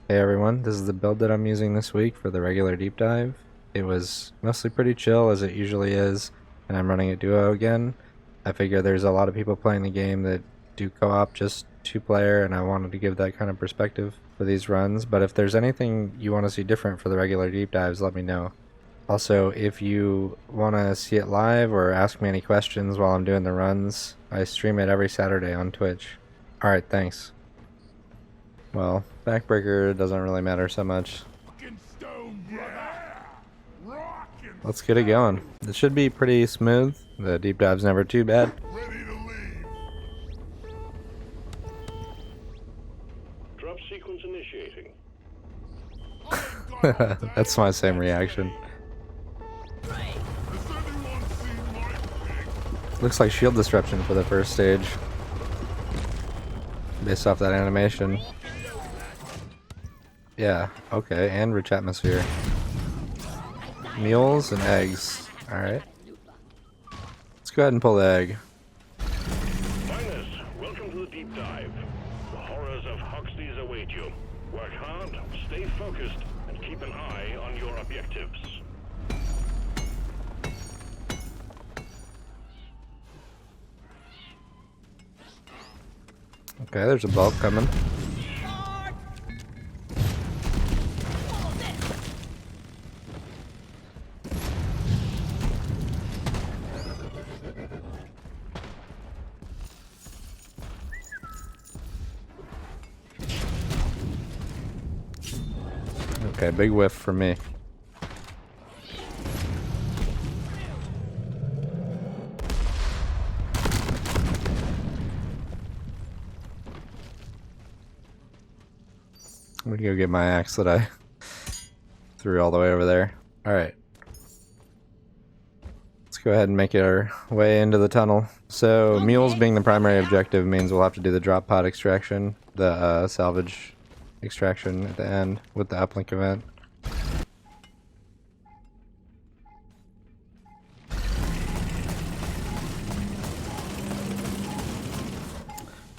Hey everyone, this is the build that I'm using this week for the regular deep dive. It was mostly pretty chill as it usually is, and I'm running a duo again. I figure there's a lot of people playing the game that do co-op just two player, and I wanted to give that kind of perspective for these runs, but if there's anything you want to see different for the regular deep dives, let me know. Also, if you want to see it live or ask me any questions while I'm doing the runs, I stream it every Saturday on Twitch. Alright, thanks. Well, backbreaker doesn't really matter so much. Let's get it going. This should be pretty smooth. The deep dive's never too bad. Drop sequence initiating. That's my same reaction. Looks like shield disruption for the first stage, based off that animation. Yeah, okay, and rich atmosphere. Mules and eggs. Alright. Let's go ahead and pull the egg. Miners, welcome to the deep dive. The horrors of Hoxley's await you. Work hard, stay focused, and keep an eye on your objectives. Okay, there's a bulk coming. Okay, big whiff for me. I'm gonna go get my axe that I threw all the way over there. Alright. Let's go ahead and make our way into the tunnel. So, mules being the primary objective means we'll have to do the drop pod extraction, the salvage extraction at the end with the uplink event.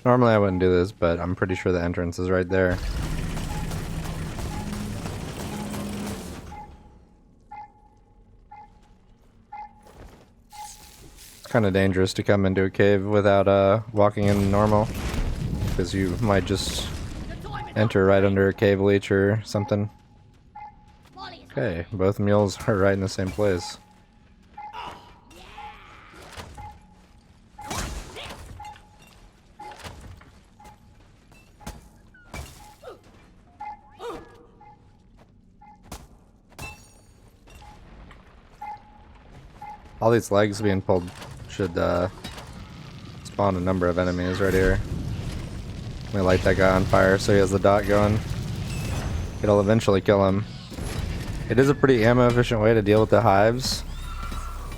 Normally I wouldn't do this, but I'm pretty sure the entrance is right there. It's kind of dangerous to come into a cave without walking in normal, because you might just enter right under a cave leech or something. Okay, both mules are right in the same place. All these legs being pulled should spawn a number of enemies right here. Let me light that guy on fire so he has the dot going. It'll eventually kill him. It is a pretty ammo efficient way to deal with the hives,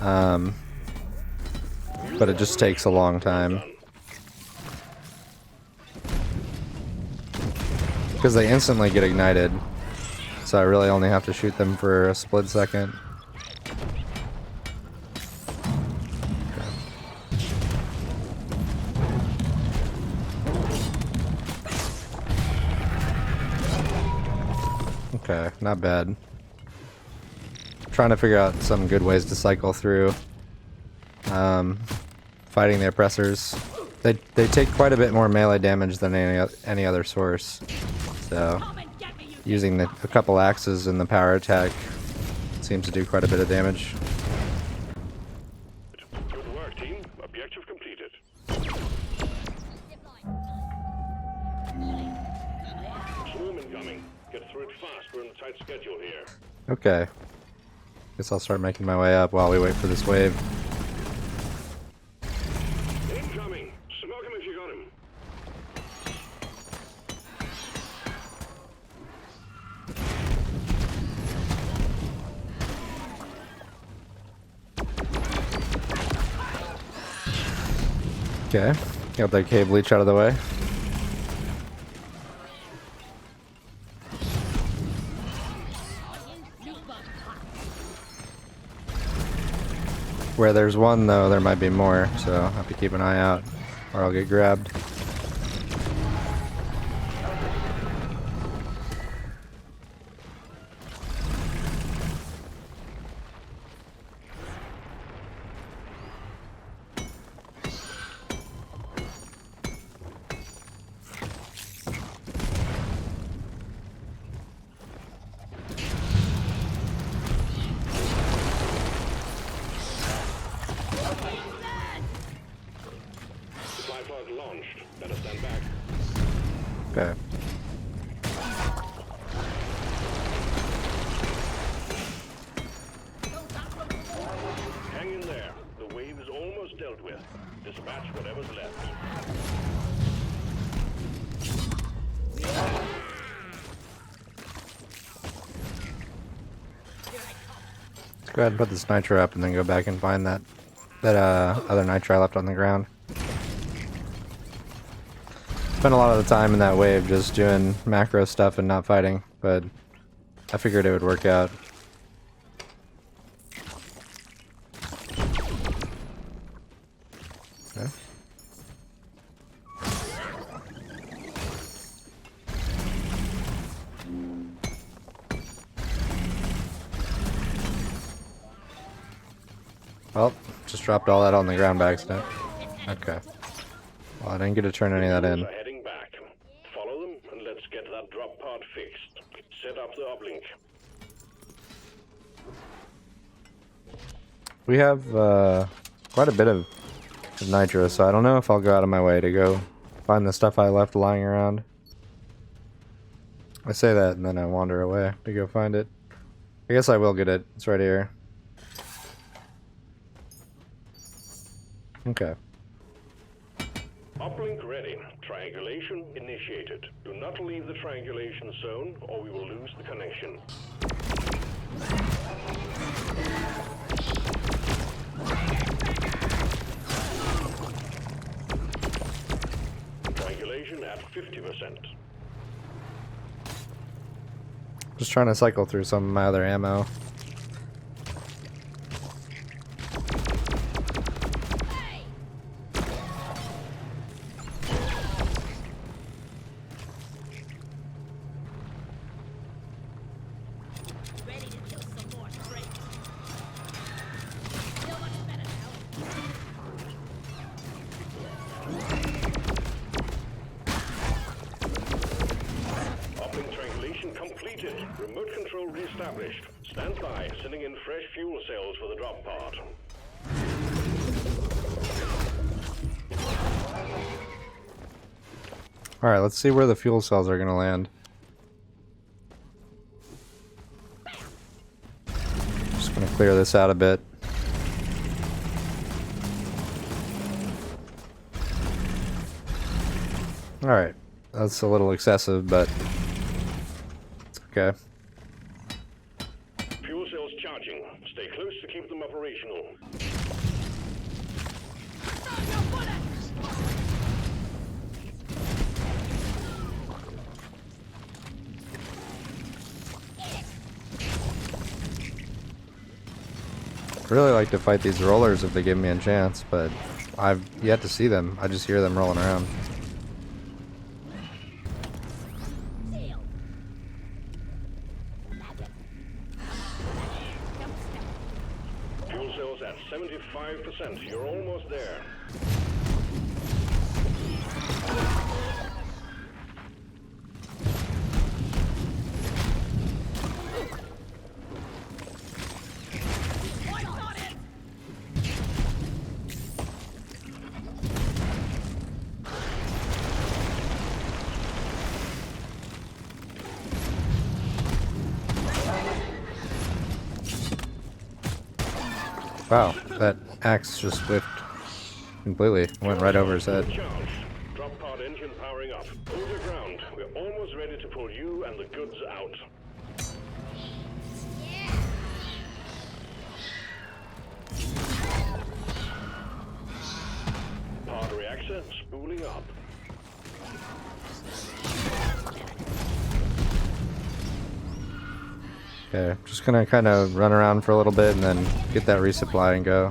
but it just takes a long time. Because they instantly get ignited, so I really only have to shoot them for a split second. Okay, not bad. Trying to figure out some good ways to cycle through fighting the oppressors. They take quite a bit more melee damage than any other source, so using a couple axes in the power attack seems to do quite a bit of damage. Good work, team. Objective completed. Swarm incoming. Get through it fast. We're on a tight schedule here. Okay. Guess I'll start making my way up while we wait for this wave. Incoming. Smoke him if you got him. Okay. Got that cave leech out of the way. Where there's one, though, there might be more, so I'll have to keep an eye out, or I'll get grabbed. Let's go ahead and put this nitro up and then go back and find that other nitro I left on the ground. Spent a lot of the time in that wave just doing macro stuff and not fighting, but I figured it would work out. Okay. Well, just dropped all that on the ground by accident. Okay. Well, I didn't get to turn any of that in. Heading back. Follow them and let's get that drop pod fixed. Set up the uplink. We have quite a bit of nitro, so I don't know if I'll go out of my way to go find the stuff I left lying around. I say that and then I wander away to go find it. I guess I will get it. It's right here. Okay. Uplink ready. Triangulation initiated. Do not leave the triangulation zone or we will lose the connection. Triangulation at 50%. Just trying to cycle through some of my other ammo. Completed. Remote control reestablished. Stand by, sending in fresh fuel cells for the drop pod. Alright, let's see where the fuel cells are gonna land. Just gonna clear this out a bit. Alright, that's a little excessive, but okay. Fuel cells charging. Stay close to keep them operational. I'd really like to fight these rollers if they give me a chance, but I've yet to see them. I just hear them rolling around. Fuel cells at 75%. You're almost there. Wow, that axe just whiffed completely. Went right over his head. Charge. Drop pod engine powering up. Hold your ground. We're almost ready to pull you and the goods out. Pod reactor spooling up. Okay, just gonna kind of run around for a little bit and then get that resupply and go.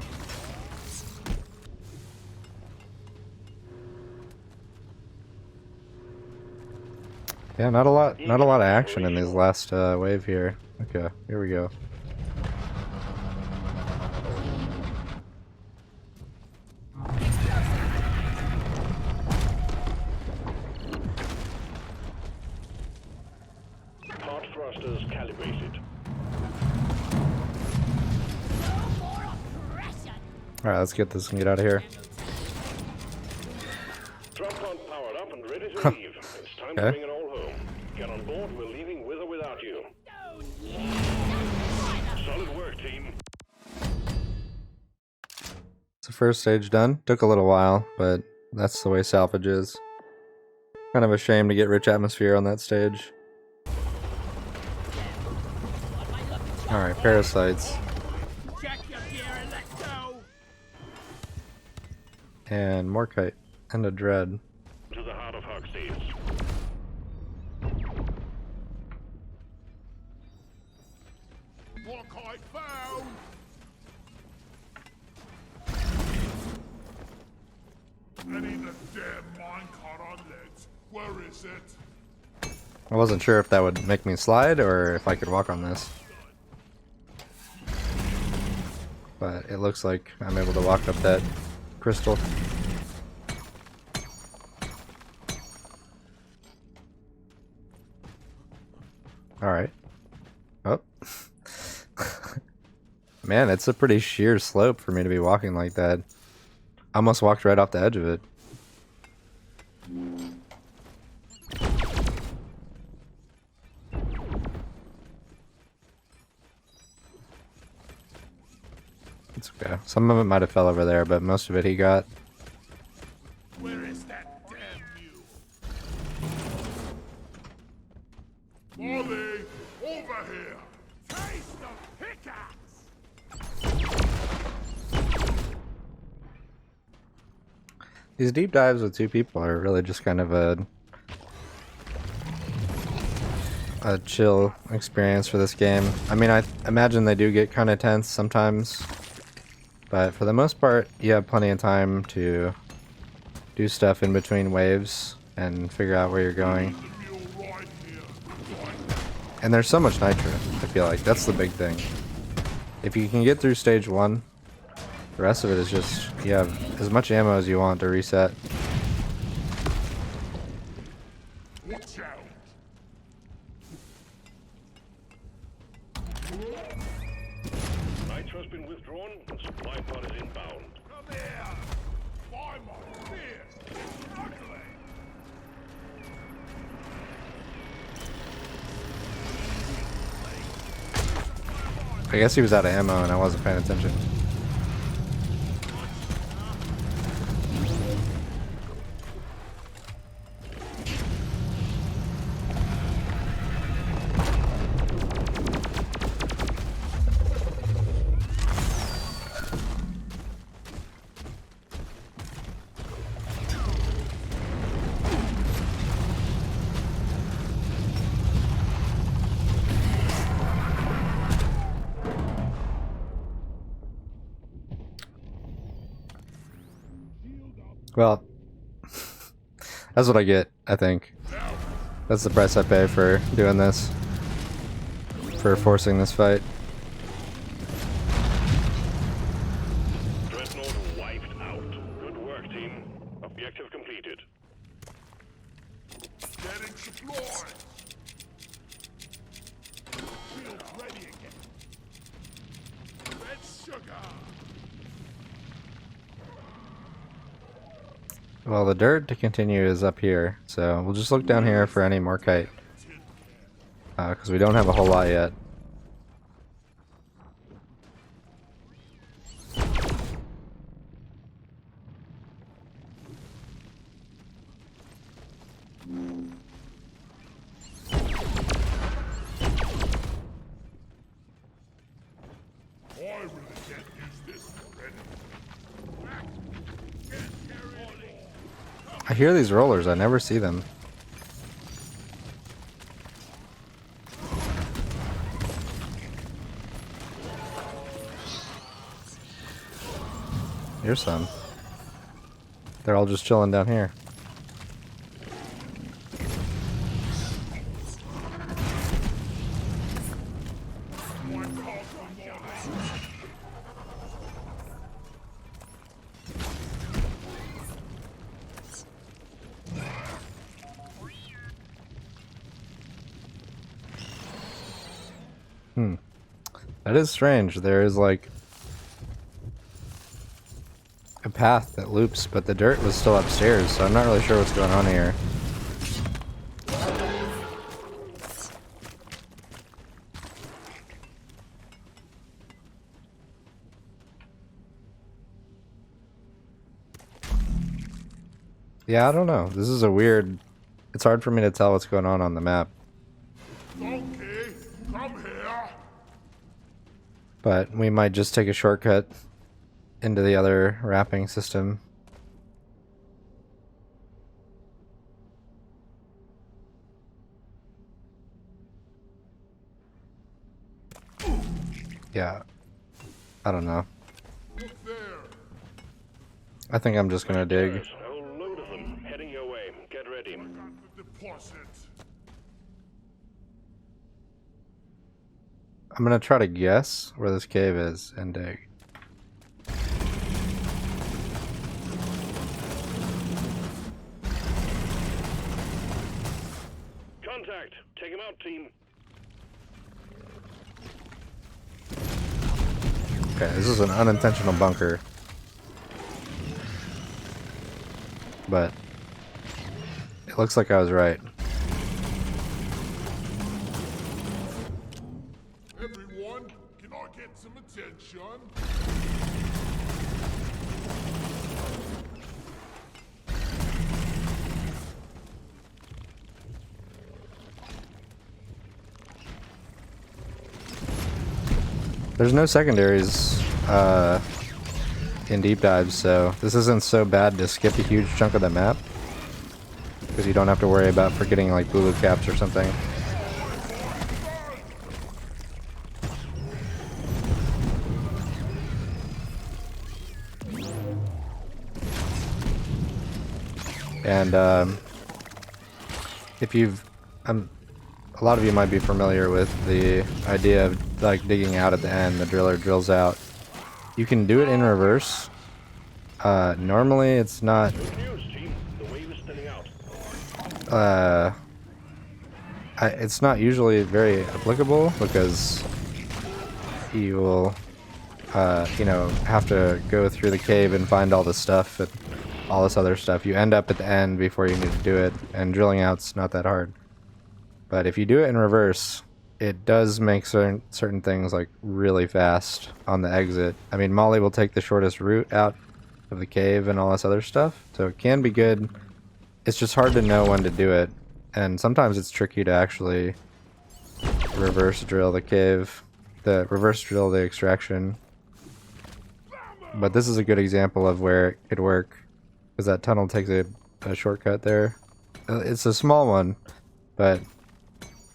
Yeah, not a lot of action in this last wave here. Okay, here we go. Pod thrusters calibrated. Alright, let's get this and get out of here. Drop pod powered up and ready to leave. It's time to Okay. bring it all home. Get on board. We're leaving with or without you. Solid work, team. It's the first stage done. Took a little while, but that's the way salvage is. Kind of a shame to get rich atmosphere on that stage. Alright, parasites. And more kite. And a dread. To the heart of Hogsties. More kite found! I need the damn minecart on legs. Where is it? I wasn't sure if that would make me slide or if I could walk on this. But it looks like I'm able to walk up that crystal. Alright. Oh. Man, it's a pretty sheer slope for me to be walking like that. I almost walked right off the edge of it. It's okay. Some of it might have fell over there, but most of it he got. Where is that damn mule? Molly, over here! Taste the pickaxe! These deep dives with two people are really just kind of a chill experience for this game. I mean, I imagine they do get kind of tense sometimes, but for the most part, you have plenty of time to do stuff in between waves and figure out where you're going. And there's so much nitro, I feel like. That's the big thing. If you can get through stage 1, the rest of it is just, you have as much ammo as you want to reset. Watch out! Nitro's been withdrawn and supply pod is inbound. Come here! Buy my fist! Struggling! I guess he was out of ammo and I wasn't paying attention. Well, that's what I get, I think. That's the price I pay for doing this. For forcing this fight. Dreadnought wiped out. Good work, team. Objective completed. Getting supplies! Shield ready again. Red sugar! Well, the dirt to continue is up here, so we'll just look down here for any more kite. Because we don't have a whole lot yet. I really can't use this already. Can't carry it all. I hear these rollers, I never see them. Here's some. They're all just chilling down here. That is strange. There is like a path that loops, but the dirt was still upstairs, so I'm not really sure what's going on here. Yeah, I don't know. This is a weird... It's hard for me to tell what's going on the map. Donkey, come here. But we might just take a shortcut into the other wrapping system Yeah. I don't know. Look there. I think I'm just gonna dig. There's a whole load of them heading your way. Get ready. Got the deposit. I'm gonna try to guess where this cave is and dig. Contact. Take him out, team. Okay, this is an unintentional bunker. But it looks like I was right. Everyone, can I get some attention? There's no secondaries in deep dives, so this isn't so bad to skip a huge chunk of the map. Because you don't have to worry about forgetting like blue caps or something. And if you've, a lot of you might be familiar with the idea of like digging out at the end. The driller drills out. You can do it in reverse. Normally, it's not. Good news, team. The wave is thinning out. It's not usually very applicable because you will, you know, have to go through the cave and find all the stuff and all this other stuff. You end up at the end before you need to do it, and drilling out's not that hard. But if you do it in reverse, it does make certain things like really fast on the exit. I mean, Molly will take the shortest route out of the cave and all this other stuff, so it can be good. It's just hard to know when to do it, and sometimes it's tricky to actually reverse drill the cave, reverse drill the extraction. But this is a good example of where it could work, because that tunnel takes a shortcut there. It's a small one, but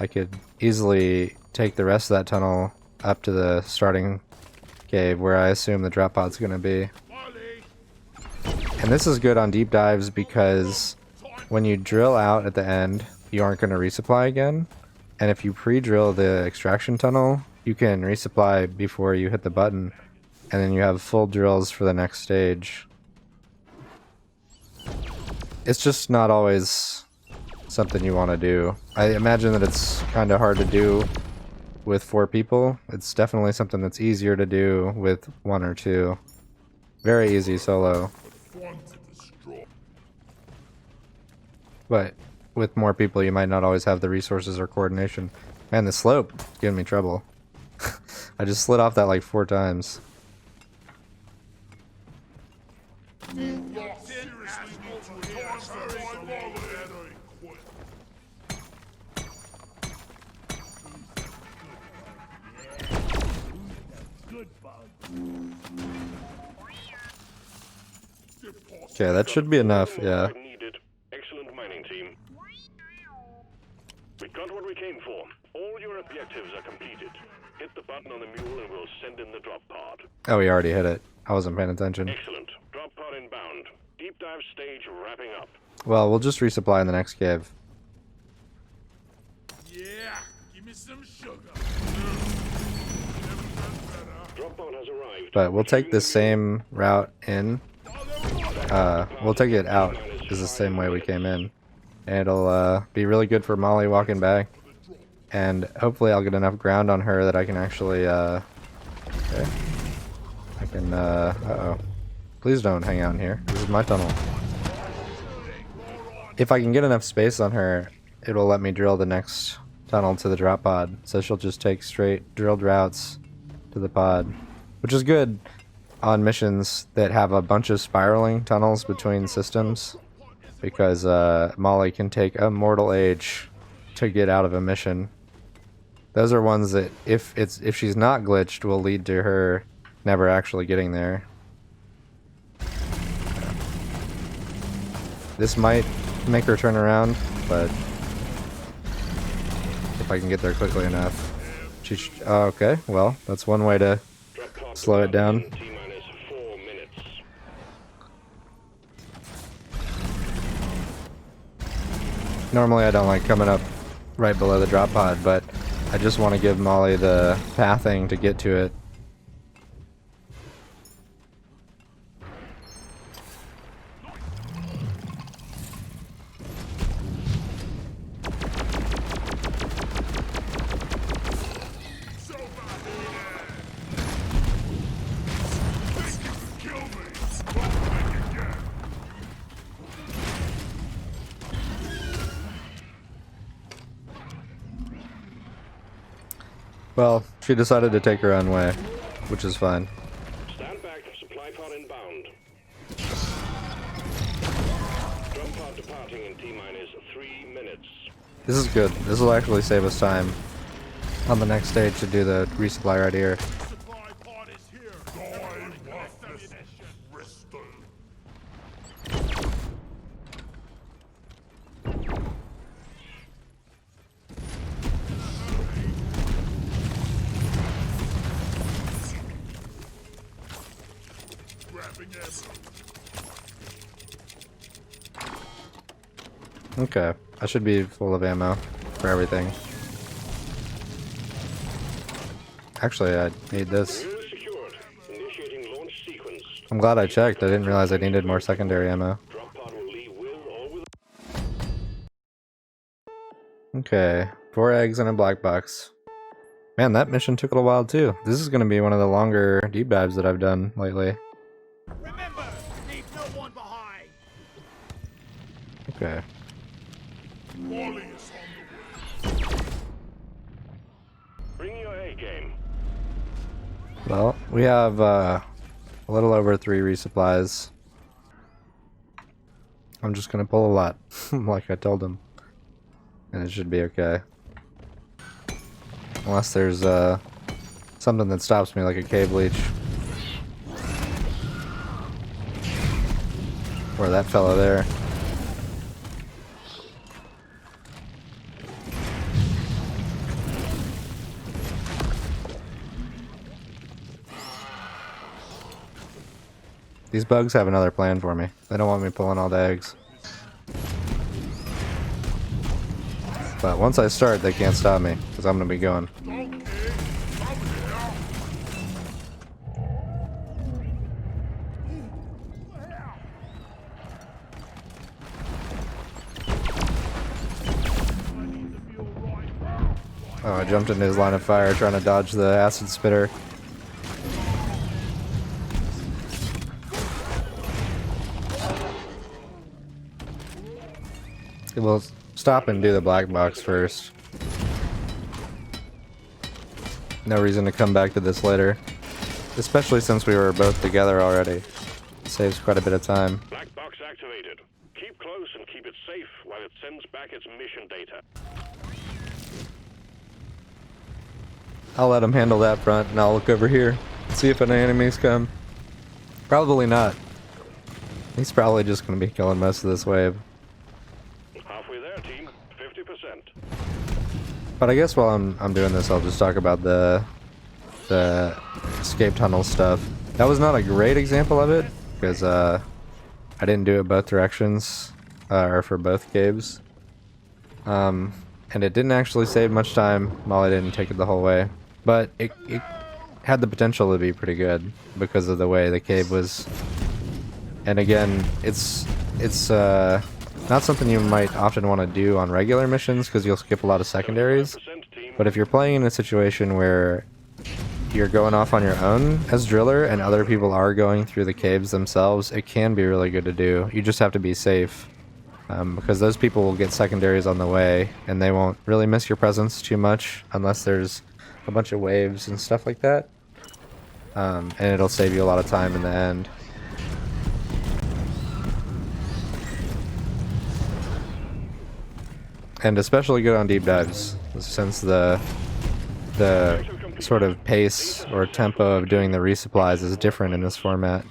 I could easily take the rest of that tunnel up to the starting cave where I assume the drop pod's going to be. And this is good on deep dives because when you drill out at the end, you aren't going to resupply again. And if you pre-drill the extraction tunnel, you can resupply before you hit the button. And then you have full drills for the next stage. It's just not always something you want to do. I imagine that it's kind of hard to do with 4 people. It's definitely something that's easier to do with 1 or 2. Very easy solo. Fun to destroy. But with more people, you might not always have the resources or coordination. Man, the slope is giving me trouble. I just slid off that like 4 times. Y'all seriously need to hear us find Molly. Okay, that should be enough, yeah. Needed. Excellent mining team. We got what we came for. All your objectives are completed. Hit the button on the mule and we'll send in the drop pod. Oh, we already hit it. I wasn't paying attention. Excellent. Drop pod inbound. Deep dive stage wrapping up. Well, we'll just resupply in the next cave. Yeah, give me some sugar. Drop pod has arrived. But we'll take the same route in. We'll take it out. Is the same way we came in. And it'll be really good for Molly walking back. And hopefully I'll get enough ground on her that I can actually, okay. I can, uh-oh. Please don't hang out in here. This is my tunnel. If I can get enough space on her, it'll let me drill the next tunnel to the drop pod. So she'll just take straight drilled routes to the pod. Which is good on missions that have a bunch of spiraling tunnels between systems. Because Molly can take a mortal age to get out of a mission. Those are ones that, if she's not glitched, will lead to her never actually getting there. This might make her turn around, but if I can get there quickly enough. Oh, okay, well, that's one way to Drop pod slow it down. departing in T-minus 4 minutes. Normally I don't like coming up right below the drop pod, but I just want to give Molly the pathing to get to it. So bad think you can kill me? Well, think again. Well, she decided to take her own way, which is fine. Stand back, supply pod inbound. Drop pod departing in T-minus 3 minutes. This is good. This will actually save us time on the next stage to do the resupply right here. Supply pod is here. I want this crystal. Grabbing ammo. Okay, I should be full of ammo for everything. Actually, I need this. Unit secured. Initiating launch sequence. I'm glad I checked. I didn't realize I needed more secondary ammo. Drop pod will leave with or without. Okay, 4 eggs and a black box. Man, that mission took a little while too. This is going to be one of the longer deep dives that I've done lately. Remember, leave no one behind. Okay. Wally is on the way. Bring your A game. Well, we have a little over 3 resupplies. I'm just going to pull a lot, like I told him. And it should be okay. Unless there's something that stops me, like a cave leech. Or that fellow there. These bugs have another plan for me. They don't want me pulling all the eggs. But once I start, they can't stop me, because I'm going to be going. Oh, I jumped into his line of fire trying to dodge the acid spitter. We'll stop and do the black box first. No reason to come back to this later. Especially since we were both together already. It saves quite a bit of time. Black box activated. Keep close and keep it safe while it sends back its mission data. I'll let him handle that front and I'll look over here. See if any enemies come. Probably not. He's probably just going to be killing most of this wave. Halfway there, team. 50%. But I guess while I'm doing this, I'll just talk about the escape tunnel stuff. That was not a great example of it, because I didn't do it both directions, or for both caves. And it didn't actually save much time. Molly didn't take it the whole way. But it had the potential to be pretty good, because of the way the cave was. And again, it's not something you might often want to do on regular missions, because you'll skip a lot of secondaries. 5% team. But if you're playing in a situation where you're going off on your own as driller and other people are going through the caves themselves, it can be really good to do. You just have to be safe, because those people will get secondaries on the way and they won't really miss your presence too much unless there's a bunch of waves and stuff like that. And it'll save you a lot of time in the end. And especially good on deep dives, since the sort of pace or tempo of doing the resupplies is different in this format.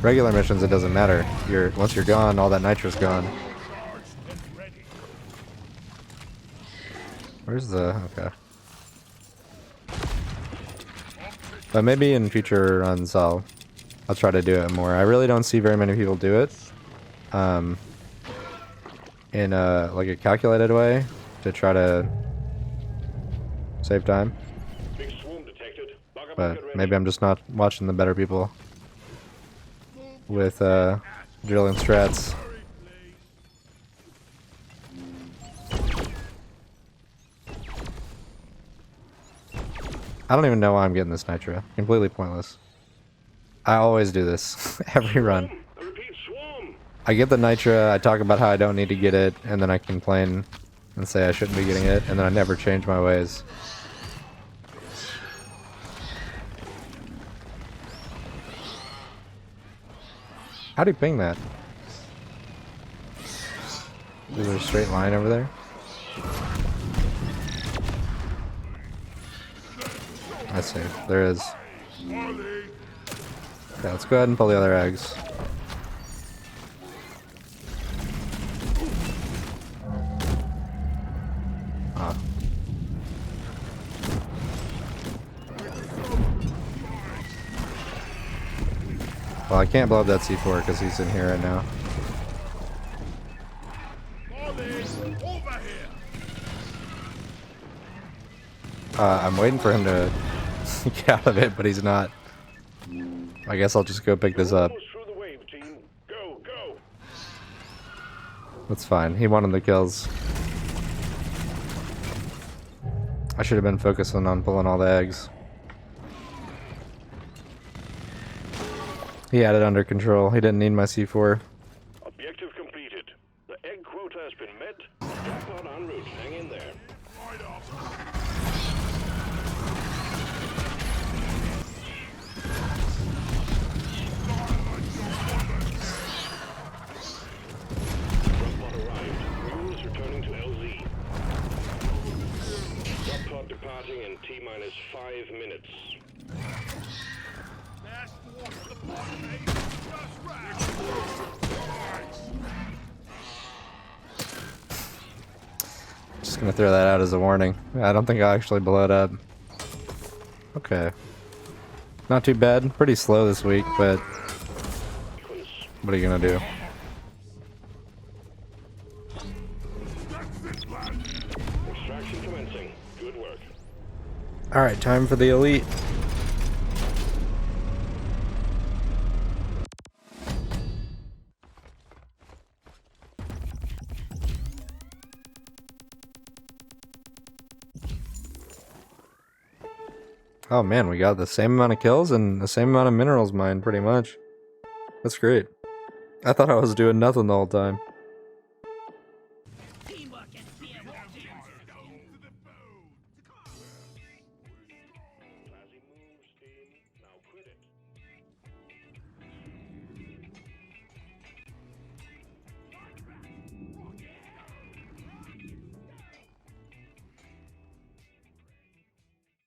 Regular missions, it doesn't matter. Once you're gone, all that nitro's gone. Where's the... okay. But maybe in future runs I'll try to do it more. I really don't see very many people do it. In a, like a calculated way to try to save time. Big swarm detected. Buck up and But get ready. maybe I'm just not watching the better people with drilling strats. I don't even know why I'm getting this nitro. Completely pointless. I always do this every run. A repeat swarm. I get the nitro, I talk about how I don't need to get it, and then I complain and say I shouldn't be getting it, and then I never change my ways. How do you ping that? Is there a straight line over there? I see. There is. Okay, let's go ahead and pull the other eggs. Ah. Well, I can't blow up that C4 because he's in here right now. I'm waiting for him to get out of it, but he's not. I guess I'll just go pick this up. Push through the wave, team. Go, go. That's fine. He wanted the kills. I should have been focusing on pulling all the eggs. He had it under control. He didn't need my C4. Objective completed. The egg quota has been met. Jackpot en route. Hang in there. Drop pod arrived. Fuel is returning to LZ. Drop pod departing in T-minus 5 minutes. Just gonna throw that out as a warning. I don't think I'll actually blow it up. Okay. Not too bad. Pretty slow this week, but what are you gonna do? Extraction commencing. Good work. Alright, time for the elite. Oh man, we got the same amount of kills and the same amount of minerals mined, pretty much. That's great. I thought I was doing nothing the whole time.